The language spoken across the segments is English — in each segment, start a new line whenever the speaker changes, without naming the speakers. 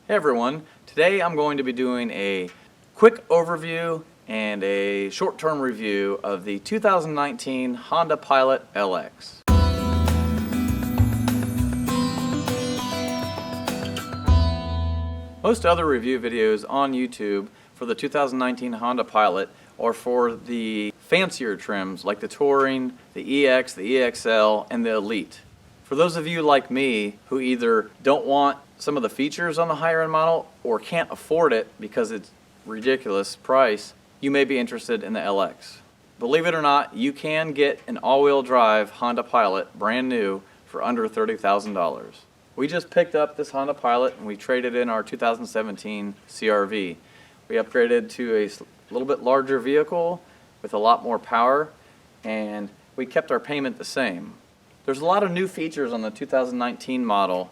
Hey everyone, today I'm going to be doing a quick overview and a short-term review of the 2019 Honda Pilot LX. Most other review videos on YouTube for the 2019 Honda Pilot are for the fancier trims like the Touring, the EX, the EXL, and the Elite. For those of you like me who either don't want some of the features on the higher end model or can't afford it because it's ridiculous price, you may be interested in the LX. Believe it or not, you can get an all-wheel drive Honda Pilot brand new for under $30,000. We just picked up this Honda Pilot and we traded in our 2017 CR-V. We upgraded to a little bit larger vehicle with a lot more power, and we kept our payment the same. There's a lot of new features on the 2019 model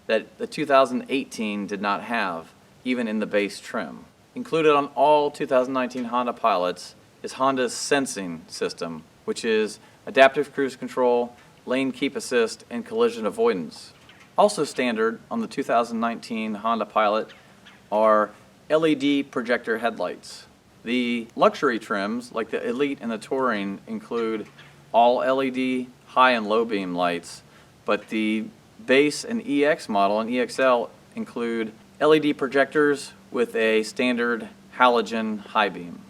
that the 2018 did not have, even in the base trim. Included on all 2019 Honda Pilots is Honda's sensing system, which is adaptive cruise control, lane keep assist, and collision avoidance. Also standard on the 2019 Honda Pilot are LED projector headlights. The luxury trims, like the Elite and the Touring, include all LED high and low beam lights, but the base and EX model and EXL include LED projectors with a standard halogen high beam.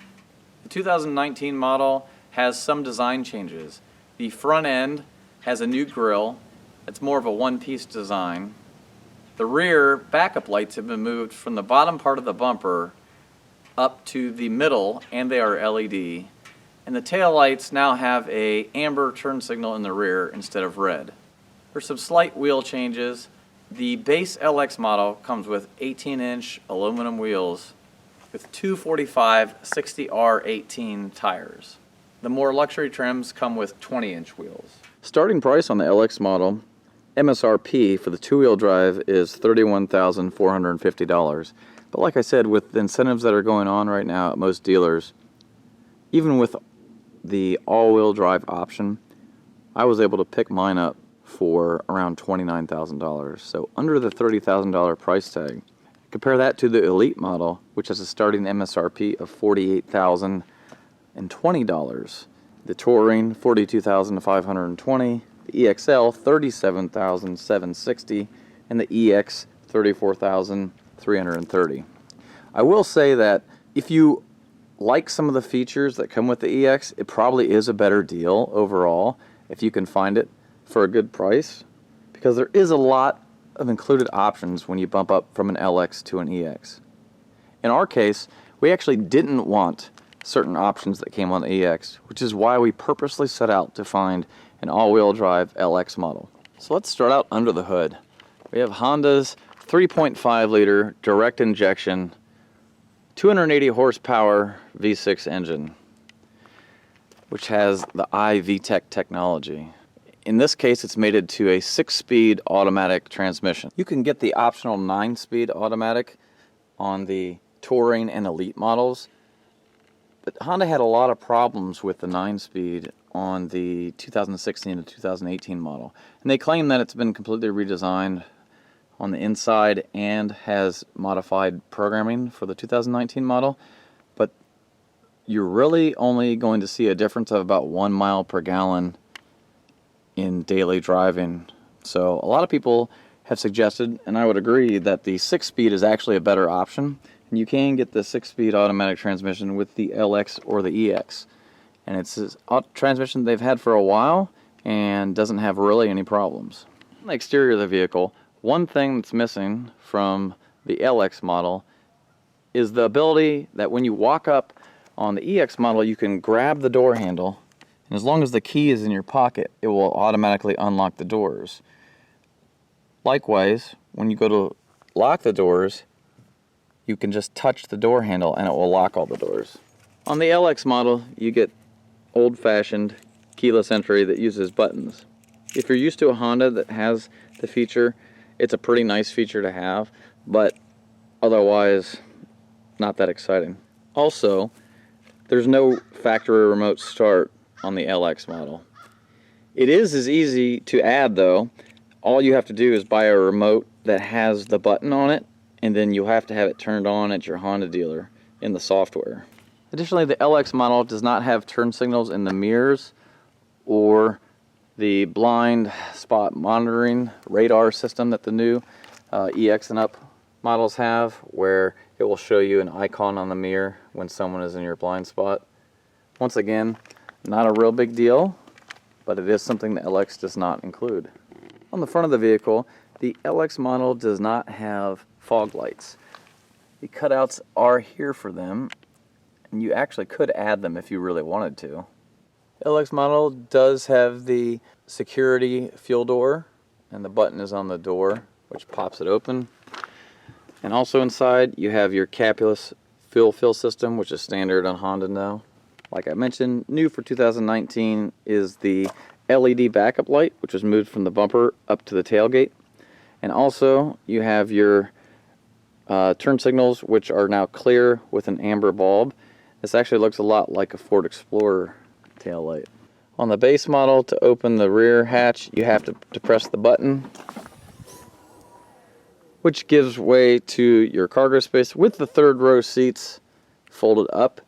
The 2019 model has some design changes. The front end has a new grille. It's more of a one-piece design. The rear backup lights have been moved from the bottom part of the bumper up to the middle, and they are LED. And the tail lights now have a amber turn signal in the rear instead of red. There's some slight wheel changes. The base LX model comes with 18-inch aluminum wheels with 245 60R18 tires. The more luxury trims come with 20-inch wheels. Starting price on the LX model, MSRP for the two-wheel drive is $31,450. But like I said, with the incentives that are going on right now at most dealers, even with the all-wheel drive option, I was able to pick mine up for around $29,000, so under the $30,000 price tag. Compare that to the Elite model, which has a starting MSRP of $48,020. The Touring, $42,520. The EXL, $37,760, and the EX, $34,330. I will say that if you like some of the features that come with the EX, it probably is a better deal overall if you can find it for a good price, because there is a lot of included options when you bump up from an LX to an EX. In our case, we actually didn't want certain options that came on the EX, which is why we purposely set out to find an all-wheel drive LX model. So let's start out under the hood. We have Honda's 3.5 liter direct injection 280 horsepower V6 engine, which has the iVTEC technology. In this case, it's mated to a 6-speed automatic transmission. You can get the optional 9-speed automatic on the Touring and Elite models, but Honda had a lot of problems with the 9-speed on the 2016 to 2018 model. And they claim that it's been completely redesigned on the inside and has modified programming for the 2019 model, but you're really only going to see a difference of about 1 mile per gallon in daily driving. So a lot of people have suggested, and I would agree, that the 6-speed is actually a better option. And you can get the 6-speed automatic transmission with the LX or the EX. And it's a transmission they've had for a while and doesn't have really any problems. On the exterior of the vehicle, one thing that's missing from the LX model is the ability that when you walk up on the EX model, you can grab the door handle, and as long as the key is in your pocket, it will automatically unlock the doors. Likewise, when you go to lock the doors, you can just touch the door handle and it will lock all the doors. On the LX model, you get old-fashioned keyless entry that uses buttons. If you're used to a Honda that has the feature, it's a pretty nice feature to have, but otherwise not that exciting. Also, there's no factory remote start on the LX model. It is as easy to add though. All you have to do is buy a remote that has the button on it, and then you'll have to have it turned on at your Honda dealer in the software. Additionally, the LX model does not have turn signals in the mirrors or the blind spot monitoring radar system that the new EX and up models have, where it will show you an icon on the mirror when someone is in your blind spot. Once again, not a real big deal, but it is something the LX does not include. On the front of the vehicle, the LX model does not have fog lights. The cutouts are here for them, and you actually could add them if you really wanted to. The LX model does have the security fuel door, and the button is on the door, which pops it open. And also inside, you have your capless fuel fill system, which is standard on Honda now. Like I mentioned, new for 2019 is the LED backup light, which was moved from the bumper up to the tailgate. And also, you have your turn signals, which are now clear with an amber bulb. This actually looks a lot like a Ford Explorer tail light. On the base model, to open the rear hatch, you have to press the button, which gives way to your cargo space with the third row seats folded up.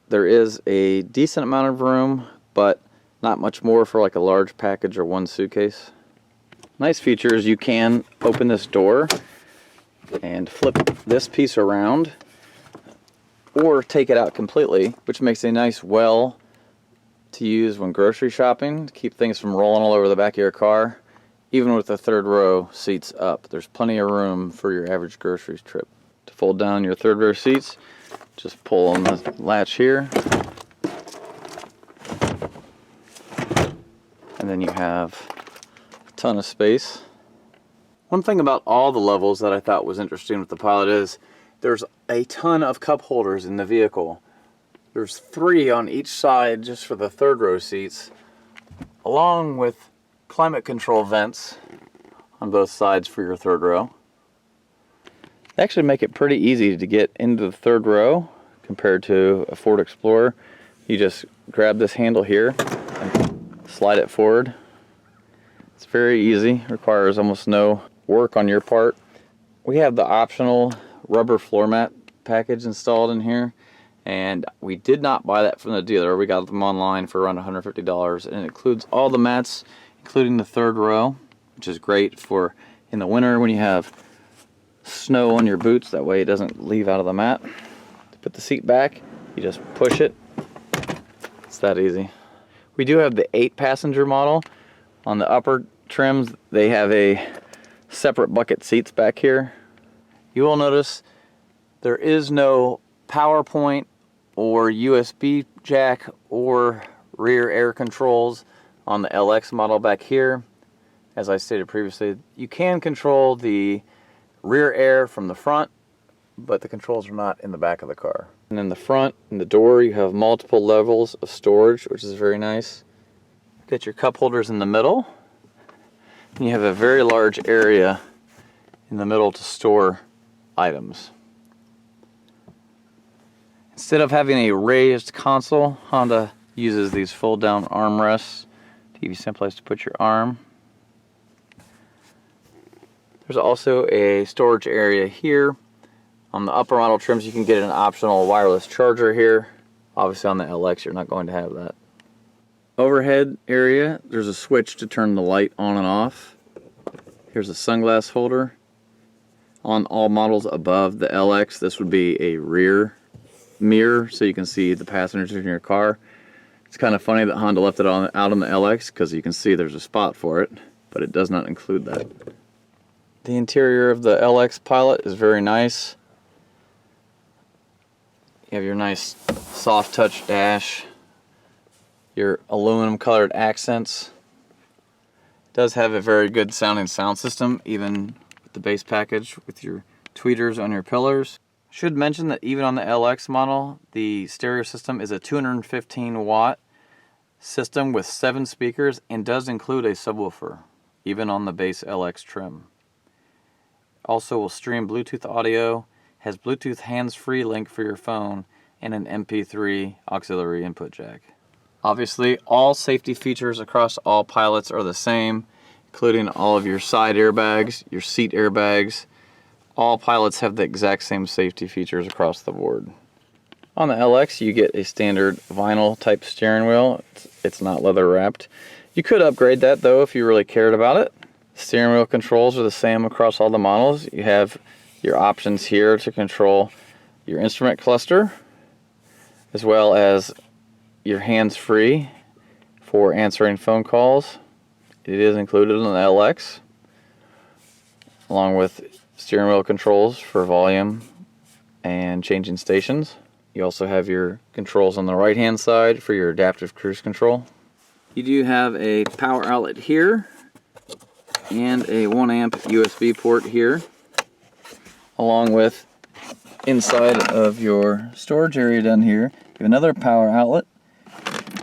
There is a decent amount of room, but not much more for like a large package or one suitcase. Nice feature is you can open this door and flip this piece around or take it out completely, which makes a nice well to use when grocery shopping to keep things from rolling all over the back of your car. Even with the third row seats up, there's plenty of room for your average grocery trip. To fold down your third row seats, just pull on the latch here, and then you have a ton of space. One thing about all the levels that I thought was interesting with the Pilot is there's a ton of cup holders in the vehicle. There's 3 on each side just for the third row seats, along with climate control vents on both sides for your third row. They actually make it pretty easy to get into the third row compared to a Ford Explorer. You just grab this handle here and slide it forward. It's very easy, requires almost no work on your part. We have the optional rubber floor mat package installed in here, and we did not buy that from the dealer. We got them online for around $150, and it includes all the mats, including the third row, which is great for in the winter when you have snow on your boots. That way it doesn't leave out of the mat. To put the seat back, you just push it. It's that easy. We do have the 8-passenger model. On the upper trims, they have a separate bucket seats back here. You will notice there is no PowerPoint or USB jack or rear air controls on the LX model back here. As I stated previously, you can control the rear air from the front, but the controls are not in the back of the car. And in the front, in the door, you have multiple levels of storage, which is very nice. Get your cup holders in the middle, and you have a very large area in the middle to store items. Instead of having a raised console, Honda uses these fold-down armrests to give you some place to put your arm. There's also a storage area here. On the upper model trims, you can get an optional wireless charger here. Obviously on the LX, you're not going to have that. Overhead area, there's a switch to turn the light on and off. Here's a sunglass holder. On all models above the LX, this would be a rear mirror so you can see the passengers in your car. It's kind of funny that Honda left it out on the LX because you can see there's a spot for it, but it does not include that. The interior of the LX Pilot is very nice. You have your nice soft touch dash, your aluminum colored accents. It does have a very good sounding sound system, even with the base package with your tweeters on your pillars. Should mention that even on the LX model, the stereo system is a 215 watt system with 7 speakers and does include a subwoofer, even on the base LX trim. Also will stream Bluetooth audio, has Bluetooth hands-free link for your phone, and an MP3 auxiliary input jack. Obviously, all safety features across all Pilots are the same, including all of your side airbags, your seat airbags, All Pilots have the exact same safety features across the board. On the LX, you get a standard vinyl type steering wheel. It's not leather wrapped. You could upgrade that though if you really cared about it. Steering wheel controls are the same across all the models. You have your options here to control your instrument cluster, as well as your hands-free for answering phone calls. It is included in the LX, along with steering wheel controls for volume and changing stations. You also have your controls on the right hand side for your adaptive cruise control. You do have a power outlet here and a 1 amp USB port here, along with inside of your storage area down here, you have another power outlet.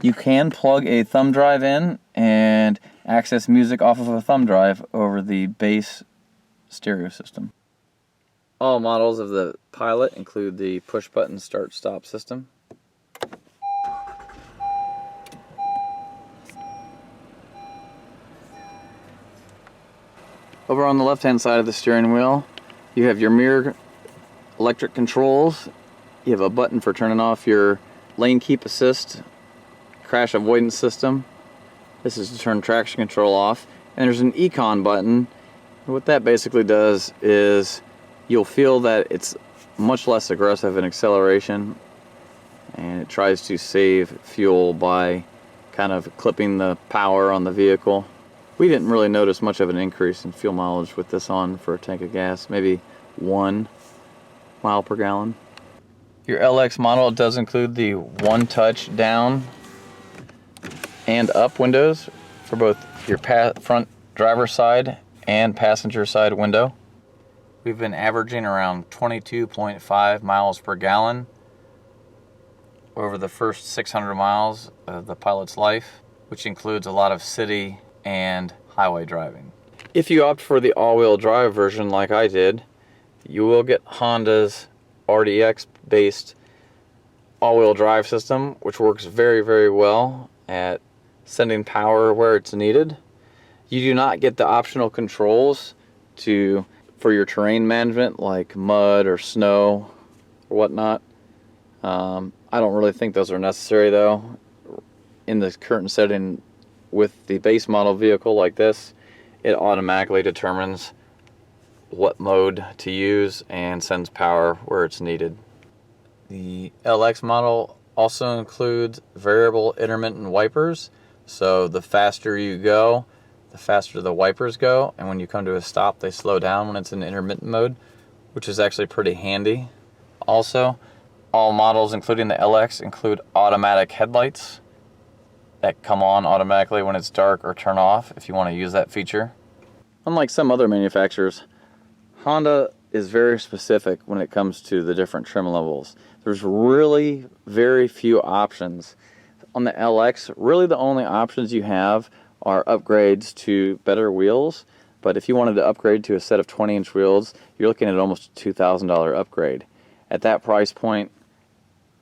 You can plug a thumb drive in and access music off of a thumb drive over the base stereo system. All models of the Pilot include the push-button start-stop system. Over on the left-hand side of the steering wheel, you have your mirror electric controls. You have a button for turning off your lane keep assist, crash avoidance system. This is to turn traction control off. And there's an econ button. What that basically does is you'll feel that it's much less aggressive in acceleration, and it tries to save fuel by kind of clipping the power on the vehicle. We didn't really notice much of an increase in fuel mileage with this on for a tank of gas, maybe 1 mile per gallon. Your LX model does include the one-touch down and up windows for both your front driver's side and passenger side window. We've been averaging around 22.5 miles per gallon over the first 600 miles of the Pilot's life, which includes a lot of city and highway driving. If you opt for the all-wheel drive version like I did, you will get Honda's RDX based all-wheel drive system, which works very, very well at sending power where it's needed. You do not get the optional controls for your terrain management, like mud or snow or whatnot. I don't really think those are necessary though. In the current setting with the base model vehicle like this, it automatically determines what mode to use and sends power where it's needed. The LX model also includes variable intermittent wipers, so the faster you go, the faster the wipers go, and when you come to a stop they slow down when it's in intermittent mode, which is actually pretty handy. Also, all models including the LX include automatic headlights that come on automatically when it's dark or turn off if you want to use that feature. Unlike some other manufacturers, Honda is very specific when it comes to the different trim levels. There's really very few options. On the LX, really the only options you have are upgrades to better wheels, but if you wanted to upgrade to a set of 20-inch wheels, you're looking at almost a $2,000 upgrade. At that price point,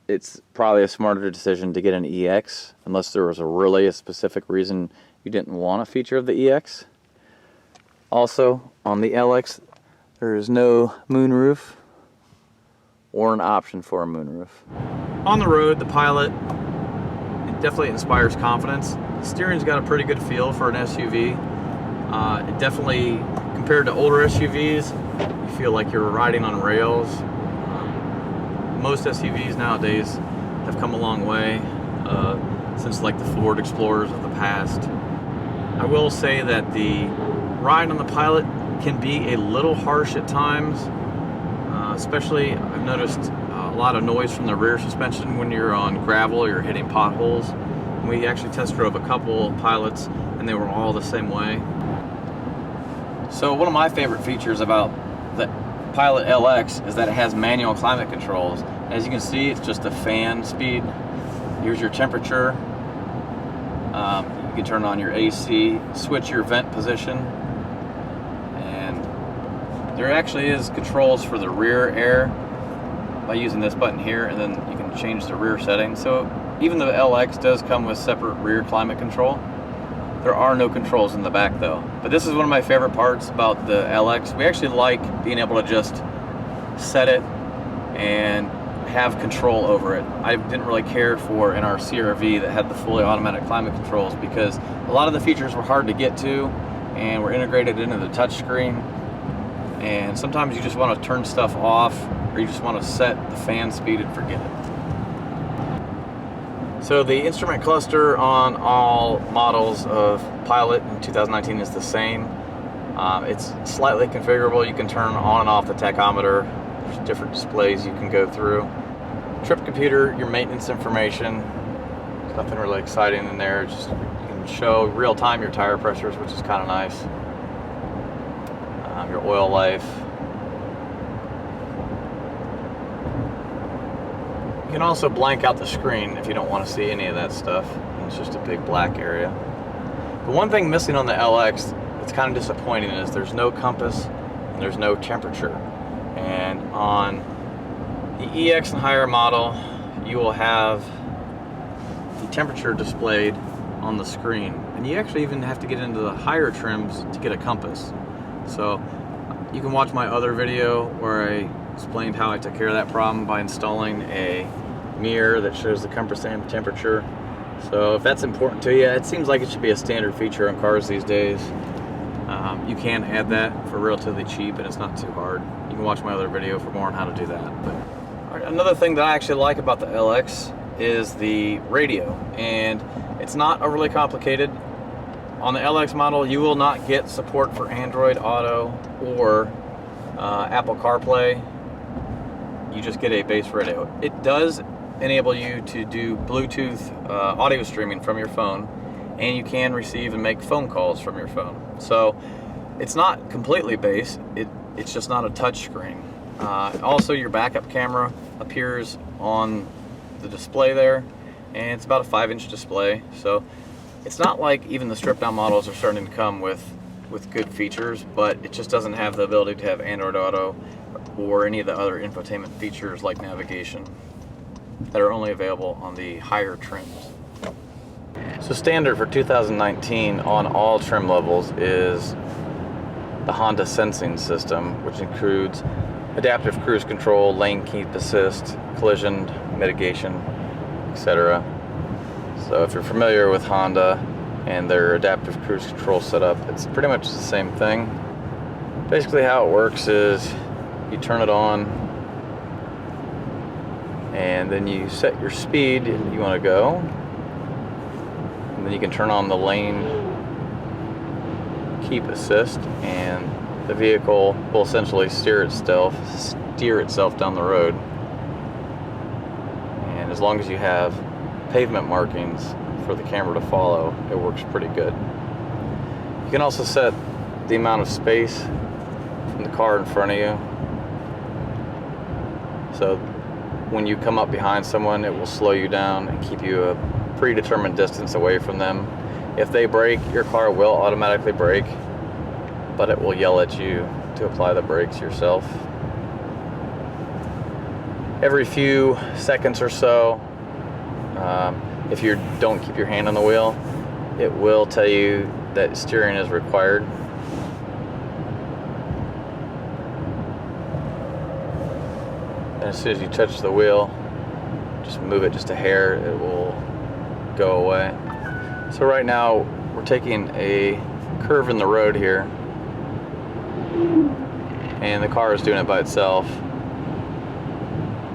it's probably a smarter decision to get an EX, unless there was a specific reason you didn't want a feature of the EX. Also, on the LX, there is no moonroof or an option for a moonroof. On the road, the Pilot, it definitely inspires confidence. The steering's got a pretty good feel for an SUV. It definitely, compared to older SUVs, you feel like you're riding on rails. Most SUVs nowadays have come a long way since like the Ford Explorers of the past. I will say that the ride on the Pilot can be a little harsh at times, especially I've noticed a lot of noise from the rear suspension when you're on gravel or you're hitting potholes. We actually test drove a couple Pilots and they were all the same way. So one of my favorite features about the Pilot LX is that it has manual climate controls. As you can see, it's just a fan speed. Here's your temperature. You can turn on your AC, switch your vent position, and there actually is controls for the rear air by using this button here, and then you can change the rear setting. So even though the LX does come with separate rear climate control, There are no controls in the back though. But this is one of my favorite parts about the LX. We actually like being able to just set it and have control over it. I didn't really care for in our CRV that had the fully automatic climate controls, because a lot of the features were hard to get to and were integrated into the touchscreen. And sometimes you just want to turn stuff off, or you just want to set the fan speed and forget it. So the instrument cluster on all models of Pilot in 2019 is the same. It's slightly configurable. You can turn on and off the tachometer. There's different displays you can go through. Trip computer, your maintenance information. There's nothing really exciting in there. Just you can show real time your tire pressures, which is kind of nice. Your oil life. You can also blank out the screen if you don't want to see any of that stuff. It's just a big black area. The one thing missing on the LX that's kind of disappointing is there's no compass and there's no temperature. And on the EX and higher model, you will have the temperature displayed on the screen. And you actually even have to get into the higher trims to get a compass. So you can watch my other video where I explained how I took care of that problem by installing a mirror that shows the compass and temperature. So if that's important to you, it seems like it should be a standard feature on cars these days. You can add that for relatively cheap, and it's not too hard. You can watch my other video for more on how to do that. But all right, another thing that I actually like about the LX is the radio, and it's not overly complicated. On the LX model, you will not get support for Android Auto or Apple CarPlay. You just get a base radio. It does enable you to do Bluetooth audio streaming from your phone, and you can receive and make phone calls from your phone. So it's not completely base, it's just not a touch screen. Also, your backup camera appears on the display there, and it's about a 5-inch display. So it's not like even the stripped down models are starting to come with good features, but it just doesn't have the ability to have Android Auto or any of the other infotainment features like navigation that are only available on the higher trims. So standard for 2019 on all trim levels is the Honda sensing system, which includes adaptive cruise control, lane keep assist, collision mitigation, etc. So if you're familiar with Honda and their adaptive cruise control setup, it's pretty much the same thing. Basically how it works is you turn it on and then you set your speed you want to go, and then you can turn on the lane keep assist, and the vehicle will essentially steer itself down the road. And as long as you have pavement markings for the camera to follow, it works pretty good. You can also set the amount of space from the car in front of you. So when you come up behind someone, it will slow you down and keep you a predetermined distance away from them. If they brake, your car will automatically brake, but it will yell at you to apply the brakes yourself. Every few seconds or so, if you don't keep your hand on the wheel, it will tell you that steering is required. And as soon as you touch the wheel, just move it just a hair, it will go away. So right now we're taking a curve in the road here, and the car is doing it by itself.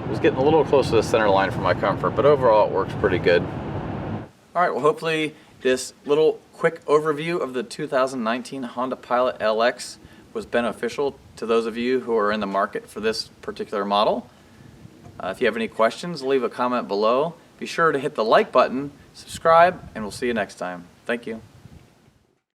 It was getting a little close to the center line for my comfort, but overall it works pretty good. All right, well, hopefully this little quick overview of the 2019 Honda Pilot LX was beneficial to those of you who are in the market for this particular model. If you have any questions, leave a comment below. Be sure to hit the like button, subscribe, and we'll see you next time. Thank you.